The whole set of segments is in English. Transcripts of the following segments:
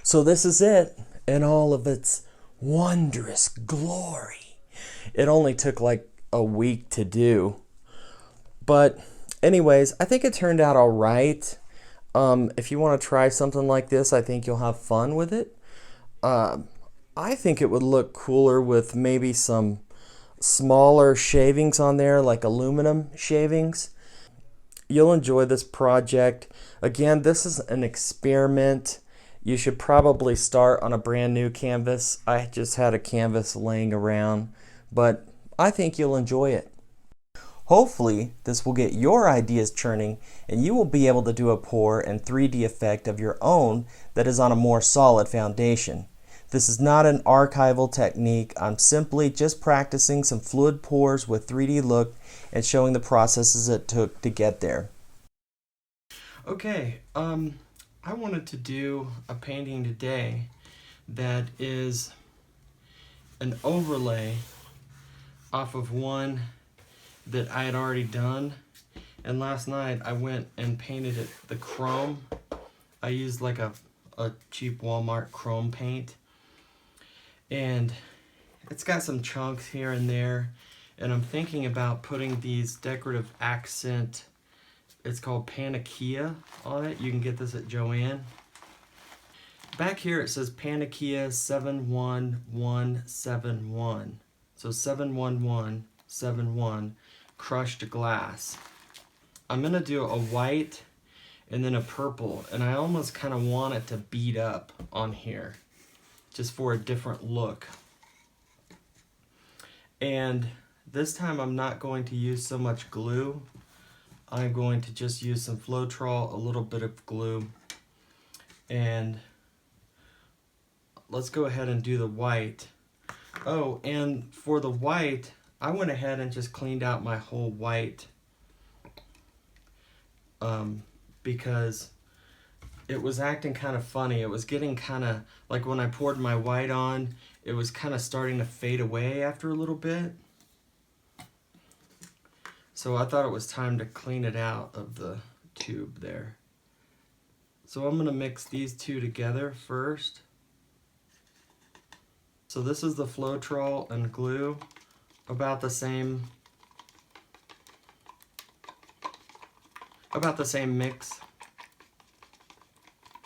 So this is it in all of its wondrous glory. It only took like a week to do. But anyways, I think it turned out all right. If you want to try something like this, I think you'll have fun with it. I think it would look cooler with maybe some smaller shavings on there, like aluminum shavings. You'll enjoy this project. Again, this is an experiment. You should probably start on a brand new canvas. I just had a canvas laying around, but I think you'll enjoy it. Hopefully, this will get your ideas churning and you will be able to do a pour and 3D effect of your own that is on a more solid foundation. This is not an archival technique. I'm simply just practicing some fluid pours with 3D look and showing the processes it took to get there. Okay, I wanted to do a painting today that is an overlay off of one that I had already done. And last night I went and painted it the chrome. I used like a cheap Walmart chrome paint. And it's got some chunks here and there. And I'm thinking about putting these decorative accent, it's called Panakia, on it. You can get this at Joann. Back here it says Panakia 71171. So 71171 crushed glass. I'm going to do a white and then a purple, and I almost kind of want it to beat up on here just for a different look. And this time I'm not going to use so much glue. I'm going to just use some Floetrol, a little bit of glue, and let's go ahead and do the white. Oh, and for the white, I went ahead and just cleaned out my whole white because it was acting kind of funny. It was getting kind of, like when I poured my white on, it was kind of starting to fade away after a little bit. So I thought it was time to clean it out of the tube there. So I'm going to mix these two together first. So this is the Floetrol and glue, about the same mix.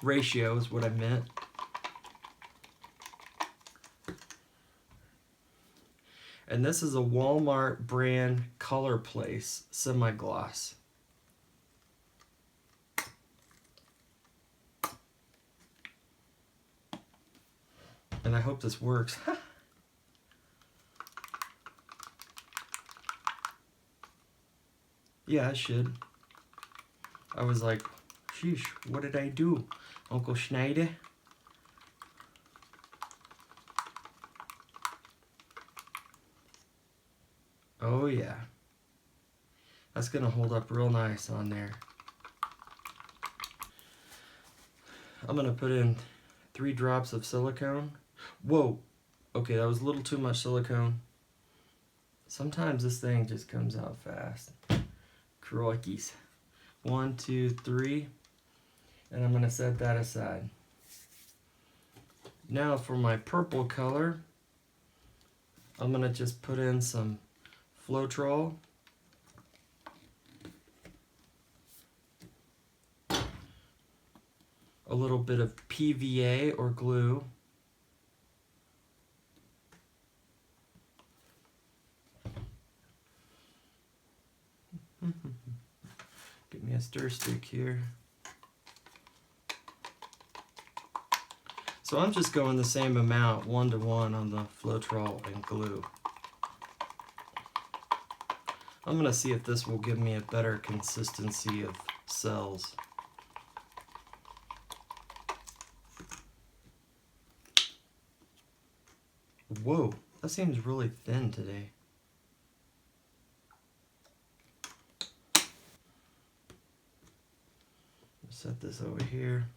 Ratio is what I meant. And this is a Walmart brand Color Place semi-gloss. And I hope this works. Yeah, it should. I was like, sheesh, what did I do, Uncle Schneider? Oh yeah. That's gonna hold up real nice on there. I'm gonna put in 3 drops of silicone. Whoa, okay, that was a little too much silicone. Sometimes this thing just comes out fast. Crikey's. 1, 2, 3. And I'm gonna set that aside. Now for my purple color, I'm gonna just put in some Floetrol. A little bit of PVA or glue. Give me a stir stick here. So I'm just going the same amount, 1-to-1 on the Floetrol and glue. I'm gonna see if this will give me a better consistency of cells. Whoa, that seems really thin today. Set this over here.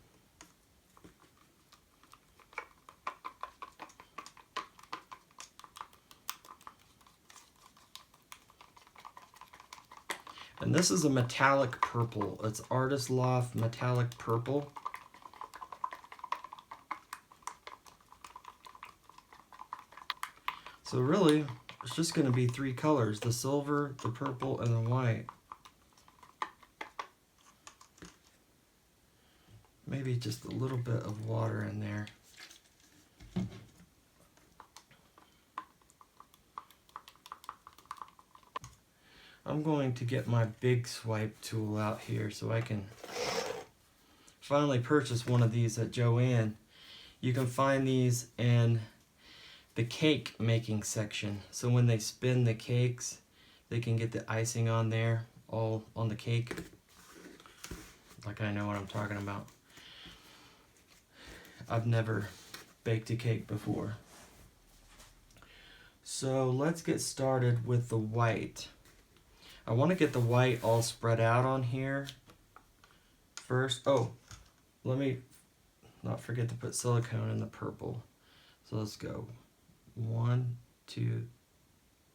And this is a metallic purple. It's Artist Loft metallic purple. So really, it's just going to be 3 colors, the silver, the purple, and the white. Maybe just a little bit of water in there. I'm going to get my big swipe tool out here so I can finally purchase one of these at Joann. You can find these in the cake making section. So when they spin the cakes, they can get the icing on there, all on the cake. Like I know what I'm talking about. I've never baked a cake before. So let's get started with the white. I want to get the white all spread out on here first. Oh, let me not forget to put silicone in the purple. So let's go. 1, 2,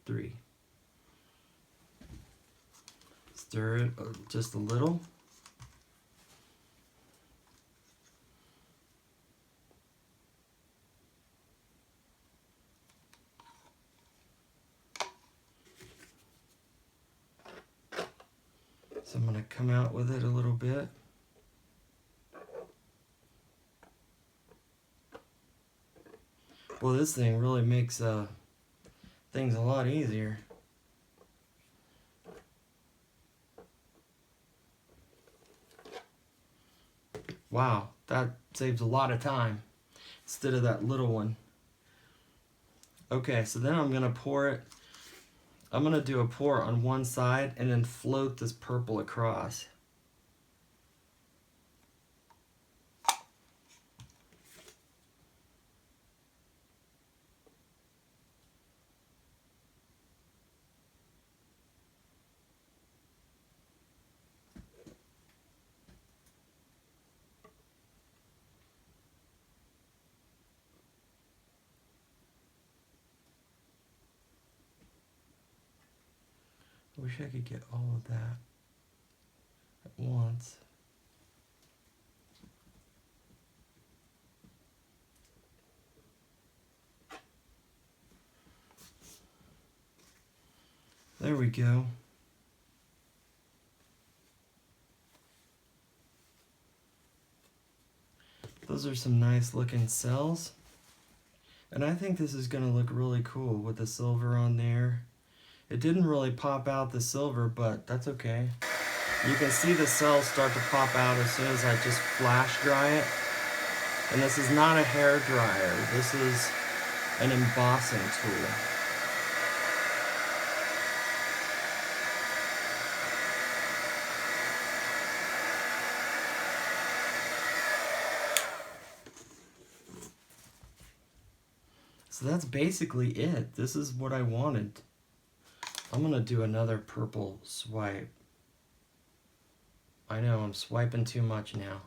3. Stir it just a little. So I'm going to come out with it a little bit. Well, this thing really makes things a lot easier. Wow, that saves a lot of time instead of that little one. Okay, so then I'm going to pour it. I'm going to do a pour on one side and then float this purple across. I wish I could get all of that at once. There we go. Those are some nice looking cells. And I think this is going to look really cool with the silver on there. It didn't really pop out the silver, but that's okay. You can see the cells start to pop out as soon as I just flash dry it. And this is not a hair dryer. This is an embossing tool. So that's basically it. This is what I wanted. I'm gonna do another purple swipe. I know, I'm swiping too much now.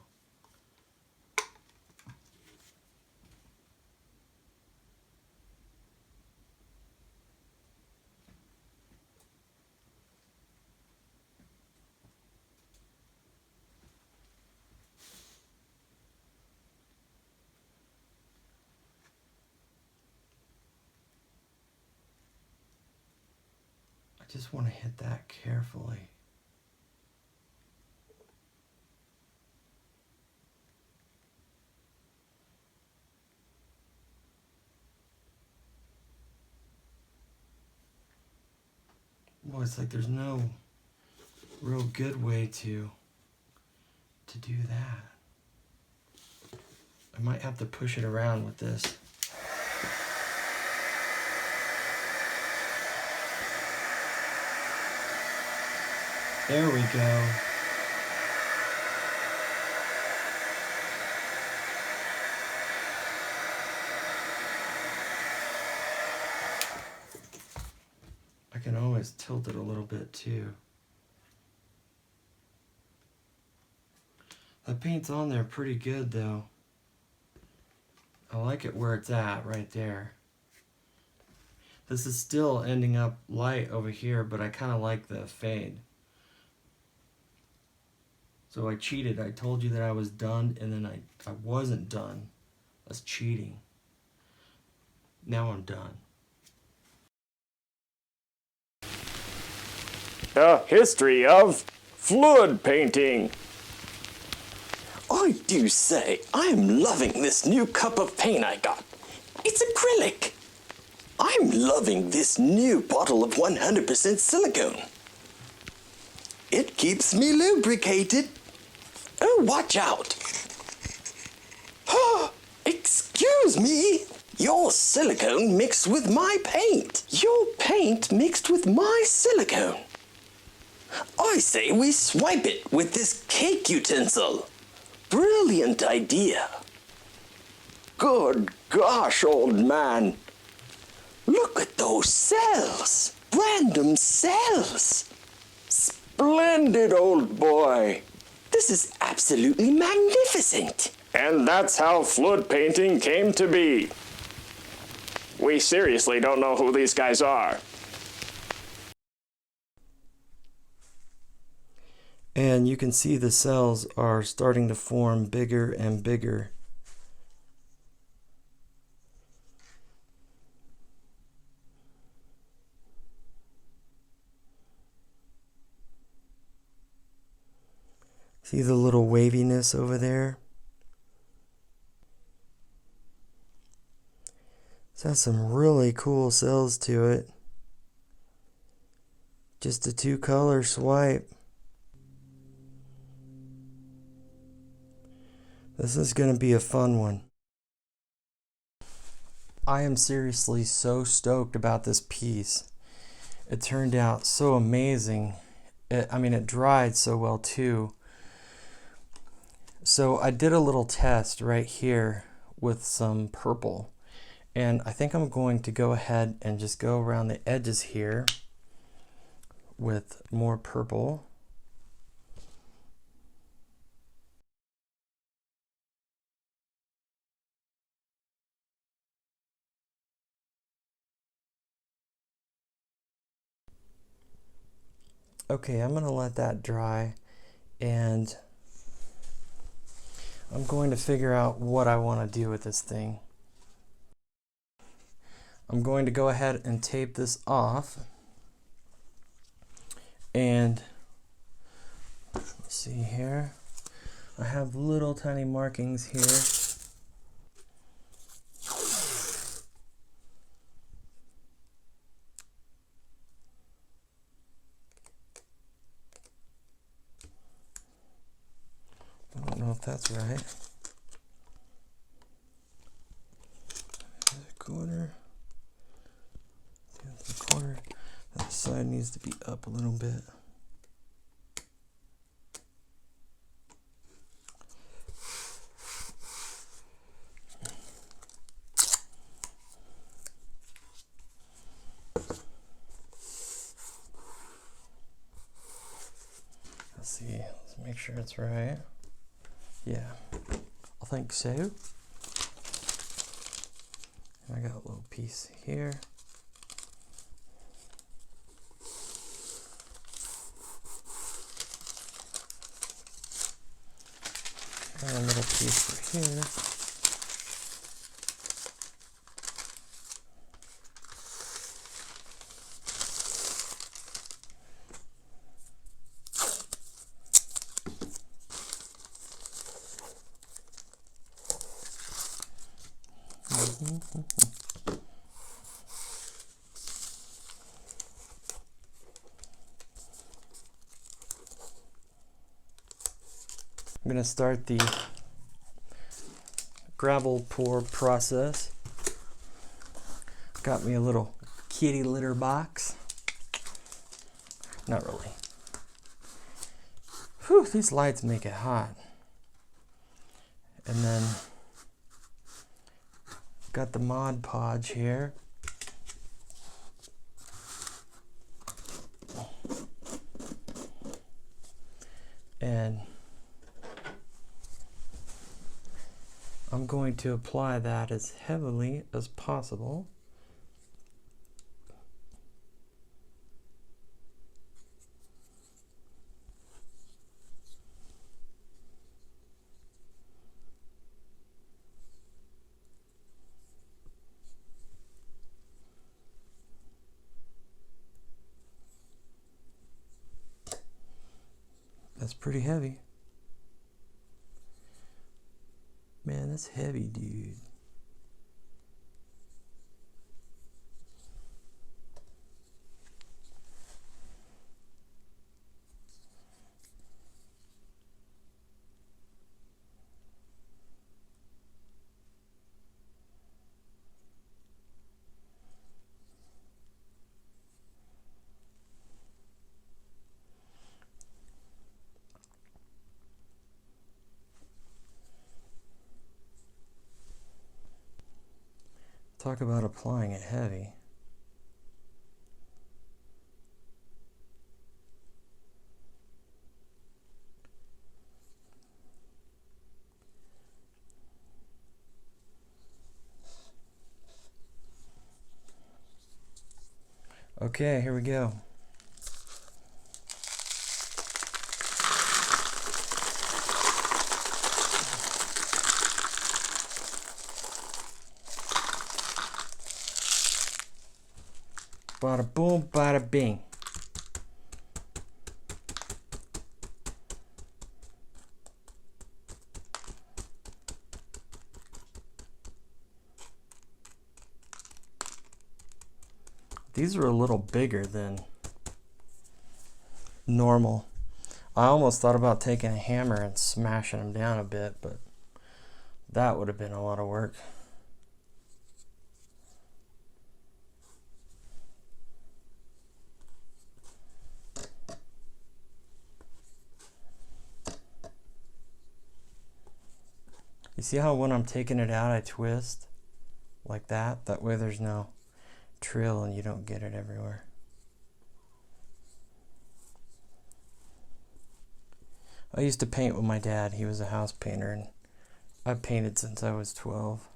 I just want to hit that carefully. Well, it's like there's no real good way to do that. I might have to push it around with this. There we go. I can always tilt it a little bit too. The paint's on there pretty good though. I like it where it's at right there. This is still ending up light over here, but I kind of like the fade. So I cheated. I told you that I was done, and then I wasn't done. That's cheating. Now I'm done. A history of fluid painting. I do say, I am loving this new cup of paint I got. It's acrylic. I'm loving this new bottle of 100% silicone. It keeps me lubricated. Oh, watch out. Excuse me. Your silicone mixed with my paint. Your paint mixed with my silicone. I say we swipe it with this cake utensil. Brilliant idea. Good gosh, old man. Look at those cells. Random cells. Splendid, old boy. This is absolutely magnificent. And that's how fluid painting came to be. We seriously don't know who these guys are. And you can see the cells are starting to form bigger and bigger. See the little waviness over there? This has some really cool cells to it. Just a 2-color swipe. This is going to be a fun one. I am seriously so stoked about this piece. It turned out so amazing. It dried so well too. So I did a little test right here with some purple. And I think I'm going to go ahead and just go around the edges here with more purple. Okay, I'm going to let that dry, and I'm going to figure out what I want to do with this thing. I'm going to go ahead and tape this off, and let's see here. I have little tiny markings here. I don't know if that's right. The corner. The corner. That side needs to be up a little bit. Let's see. Let's make sure it's right. Yeah, I think so. I got a little piece here. And a little piece for here. I'm going to start the gravel pour process. Got me a little kitty litter box. Not really. Whew, these lights make it hot. And then got the Mod Podge here. And I'm going to apply that as heavily as possible. That's pretty heavy. Man, that's heavy, dude. Talk about applying it heavy. Okay, here we go. Bada boom, bada bing. These are a little bigger than normal. I almost thought about taking a hammer and smashing them down a bit, but that would have been a lot of work. You see how when I'm taking it out, I twist like that? That way there's no trail and you don't get it everywhere. I used to paint with my dad. He was a house painter, and I've painted since I was 12.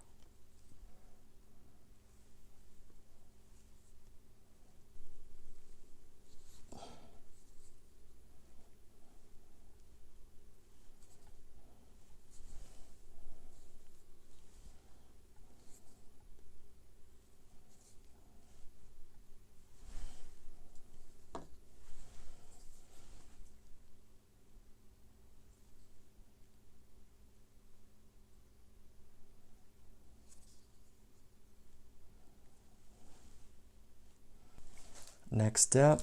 Next step.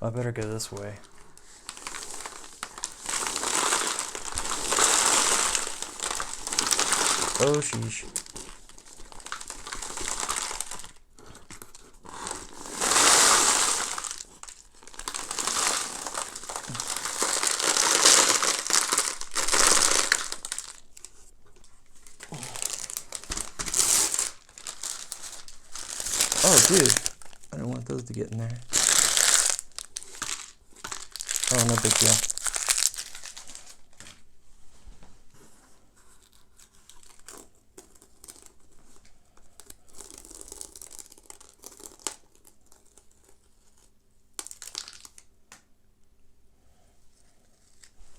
I better go this way. Oh, sheesh. Oh, dude. I don't want those to get in there. Oh, no big deal.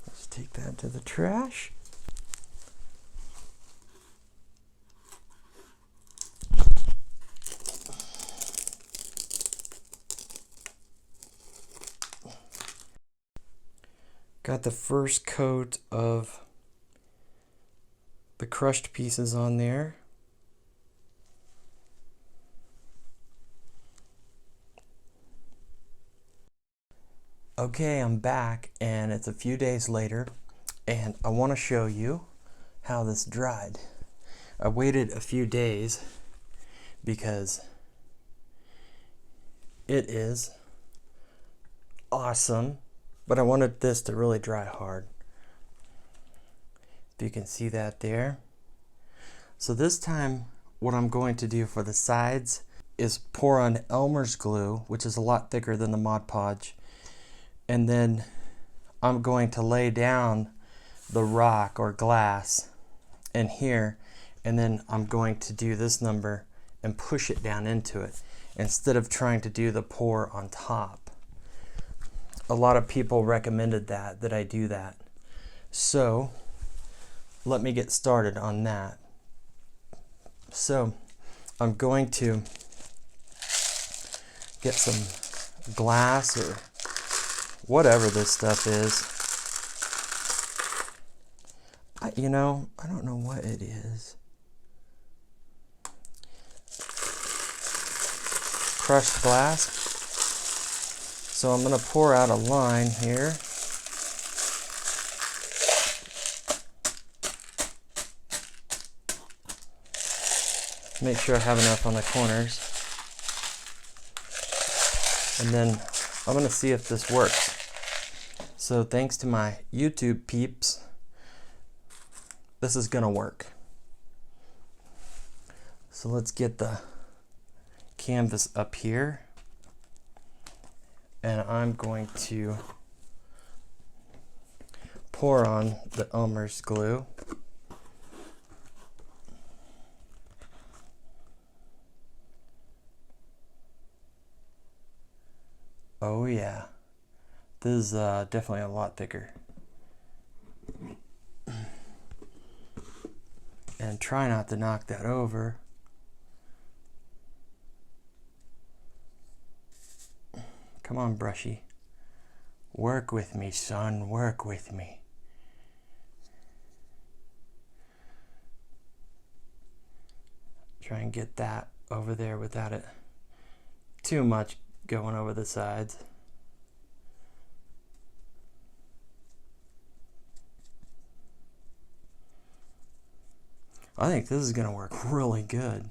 Let's take that to the trash. Got the first coat of the crushed pieces on there. Okay, I'm back and it's a few days later and I want to show you how this dried. I waited a few days because it is awesome, but I wanted this to really dry hard. If you can see that there. So this time, what I'm going to do for the sides is pour on Elmer's glue, which is a lot thicker than the Mod Podge. And then I'm going to lay down the rock or glass in here, and then I'm going to do this number and push it down into it instead of trying to do the pour on top. A lot of people recommended that I do that. So let me get started on that. So I'm going to get some glass or whatever this stuff is. I don't know what it is. Crushed glass. So I'm going to pour out a line here. Make sure I have enough on the corners. And then I'm going to see if this works. So thanks to my YouTube peeps, this is going to work. So let's get the canvas up here. And I'm going to pour on the Elmer's glue. Oh yeah, this is definitely a lot thicker. And try not to knock that over. Come on, Brushy. Work with me, son, work with me. Try and get that over there without it too much going over the sides. I think this is going to work really good.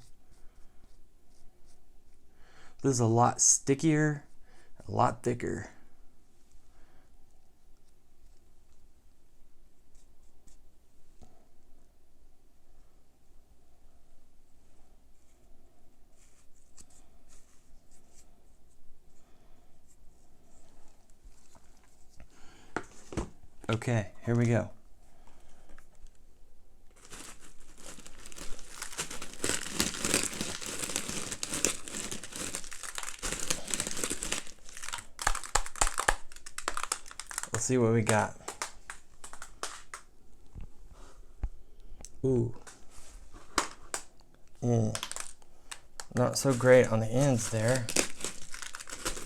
This is a lot stickier, a lot thicker. Okay, here we go. Let's see what we got. Ooh. Not so great on the ends there.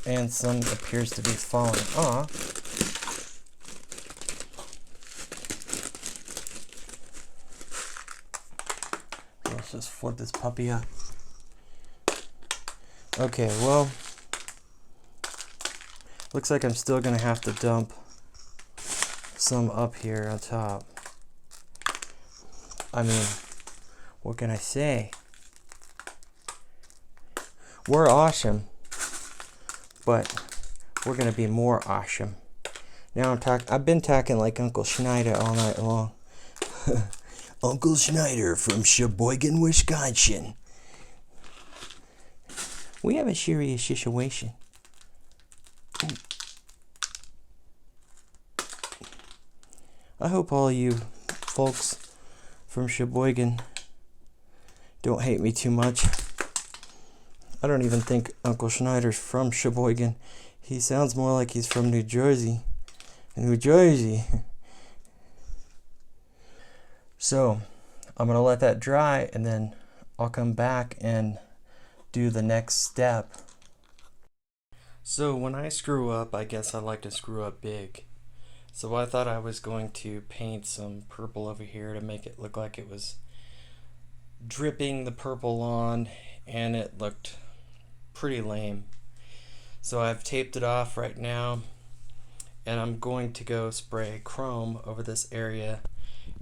And some appears to be falling off. Let's just flip this puppy up. Okay, well, looks like I'm still gonna have to dump some up here on top. I mean, what can I say? We're awesome, but we're gonna be more awesome. Now I've been talking like Uncle Schneider all night long. Uncle Schneider from Sheboygan, Wisconsin. We have a serious situation. I hope all you folks from Sheboygan don't hate me too much. I don't even think Uncle Schneider's from Sheboygan. He sounds more like he's from New Jersey. New Jersey. So, I'm going to let that dry and then I'll come back and do the next step. So, when I screw up, I guess I like to screw up big. So I thought I was going to paint some purple over here to make it look like it was dripping the purple on, and it looked pretty lame. So I've taped it off right now, and I'm going to go spray chrome over this area,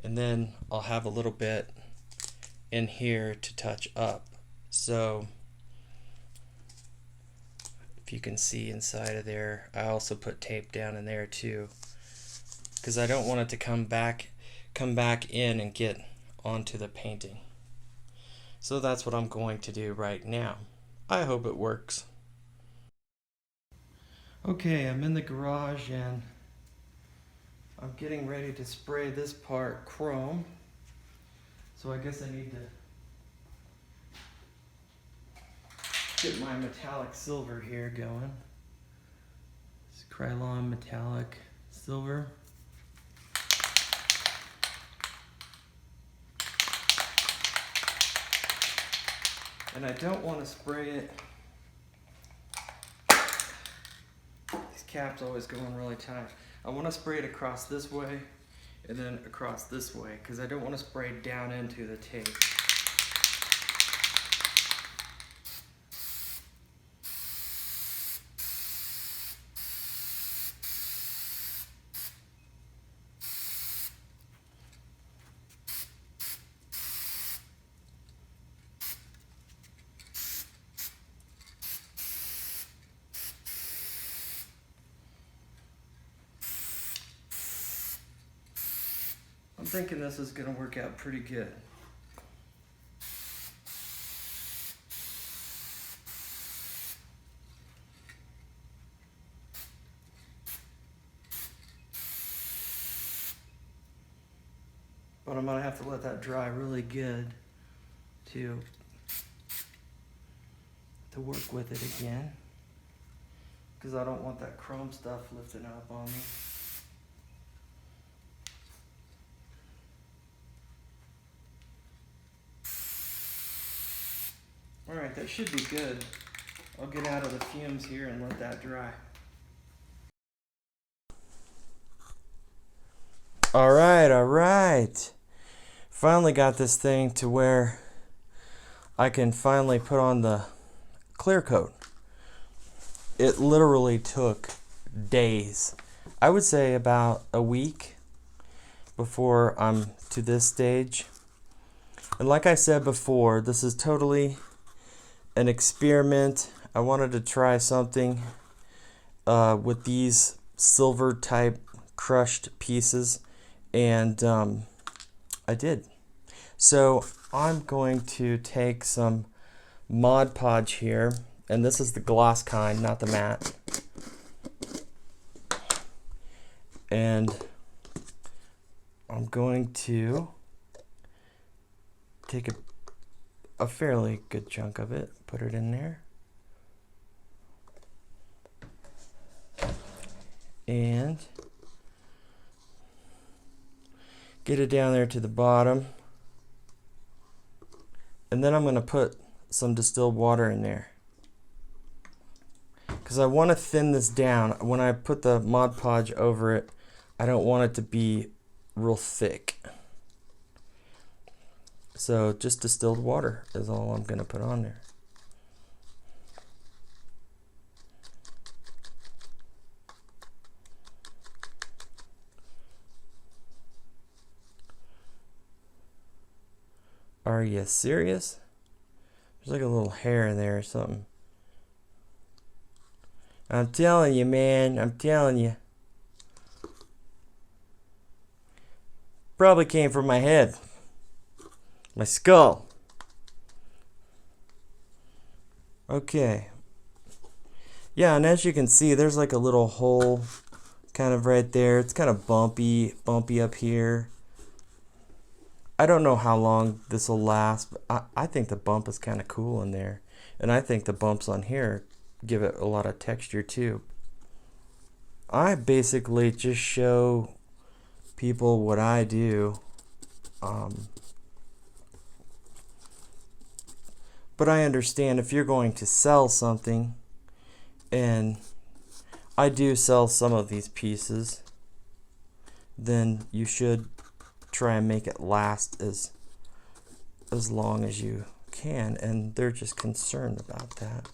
and then I'll have a little bit in here to touch up. So If you can see inside of there. I also put tape down in there too, because I don't want it to come back in and get onto the painting. So that's what I'm going to do right now. I hope it works. Okay, I'm in the garage and I'm getting ready to spray this part chrome. So I guess I need to get my metallic silver here going. It's Krylon metallic silver. And I don't want to spray it. These caps always go in really tight. I want to spray it across this way and then across this way because I don't want to spray down into the tape. I'm thinking this is going to work out pretty good. But I'm going to have to let that dry really good to work with it again, because I don't want that chrome stuff lifting up on me. Alright, that should be good. I'll get out of the fumes here and let that dry. Alright. Finally got this thing to where I can finally put on the clear coat. It literally took days. I would say about a week before I'm to this stage. And like I said before, this is totally an experiment. I wanted to try something with these silver type crushed pieces, and I did. So I'm going to take some Mod Podge here, and this is the gloss kind, not the matte. And I'm going to take a fairly good chunk of it, put it in there, and get it down there to the bottom. And then I'm going to put some distilled water in there, because I want to thin this down. When I put the Mod Podge over it, I don't want it to be real thick. So just distilled water is all I'm going to put on there. Are you serious? There's like a little hair in there or something. I'm telling you, man. I'm telling you. Probably came from my head. My skull. Okay. Yeah, and as you can see, there's like a little hole kind of right there. It's kind of bumpy up here. I don't know how long this will last, but I think the bump is kind of cool in there. And I think the bumps on here give it a lot of texture too. I basically just show people what I do. But I understand if you're going to sell something, and I do sell some of these pieces, then you should try and make it last as long as you can, and they're just concerned about that.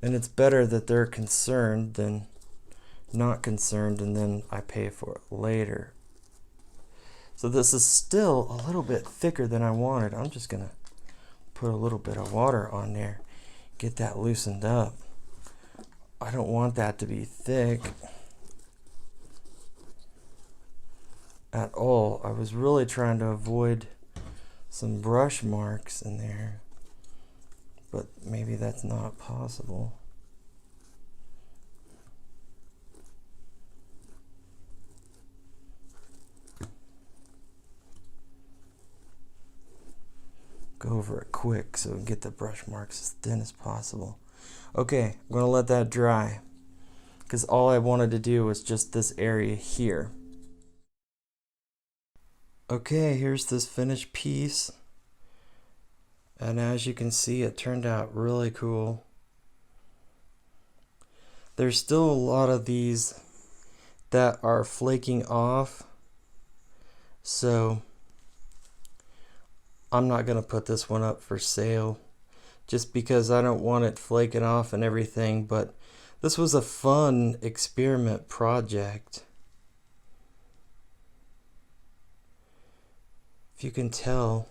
And it's better that they're concerned than not concerned and then I pay for it later. So this is still a little bit thicker than I wanted. I'm just gonna put a little bit of water on there, get that loosened up. I don't want that to be thick at all. I was really trying to avoid some brush marks in there, but maybe that's not possible. Go over it quick so we can get the brush marks as thin as possible. Okay, I'm gonna let that dry because all I wanted to do was just this area here. Okay, here's this finished piece, and as you can see, it turned out really cool. There's still a lot of these that are flaking off, so I'm not gonna put this one up for sale just because I don't want it flaking off and everything, but this was a fun experiment project. If you can tell,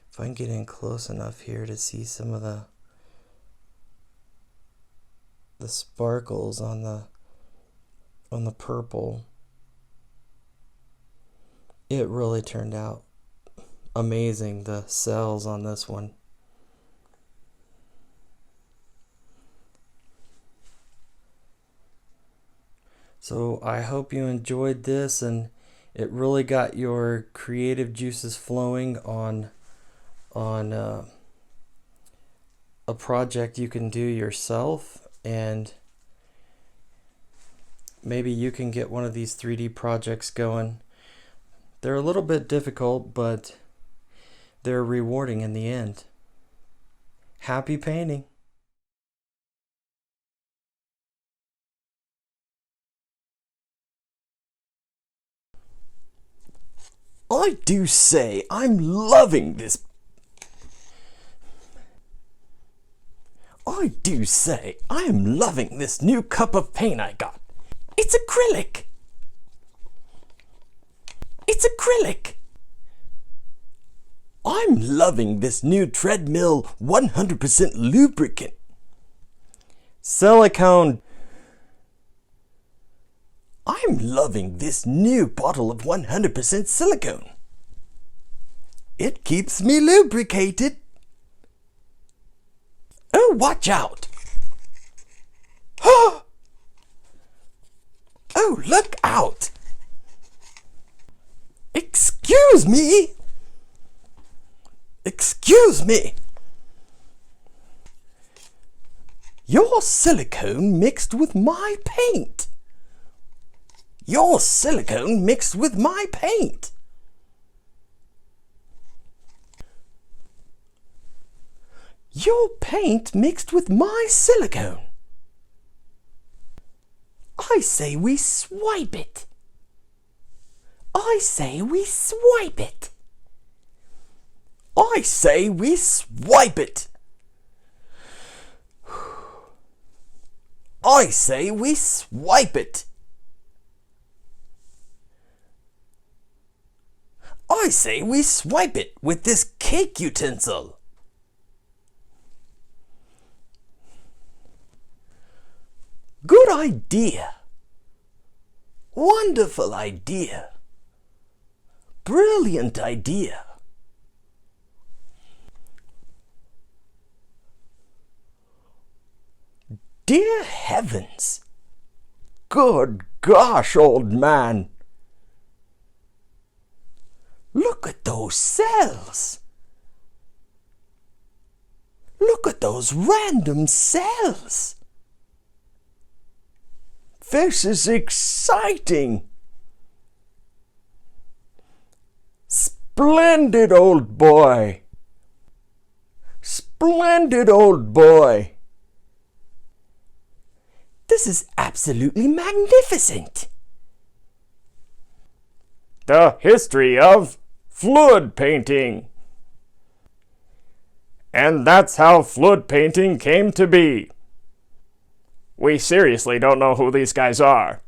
if I can get in close enough here to see some of the sparkles on the purple, it really turned out amazing, the cells on this one. So I hope you enjoyed this, and it really got your creative juices flowing on a project you can do yourself, and maybe you can get one of these 3D projects going. They're a little bit difficult, but they're rewarding in the end. Happy painting! I do say I'm loving this. I do say I am loving this new cup of paint I got. It's acrylic. It's acrylic. I'm loving this new treadmill 100% lubricant. Silicone. I'm loving this new bottle of 100% silicone. It keeps me lubricated. Oh, watch out. Oh, look out. Excuse me. Excuse me. Your silicone mixed with my paint. Your silicone mixed with my paint. Your paint mixed with my silicone. I say we swipe it. I say we swipe it. I say we swipe it. I say we swipe it. I say we swipe it with this cake utensil. Good idea. Wonderful idea. Brilliant idea. Dear heavens. Good gosh, old man. Look at those cells. Look at those random cells. This is exciting. Splendid, old boy. Splendid, old boy. This is absolutely magnificent. The history of flood painting. And that's how flood painting came to be. We seriously don't know who these guys are.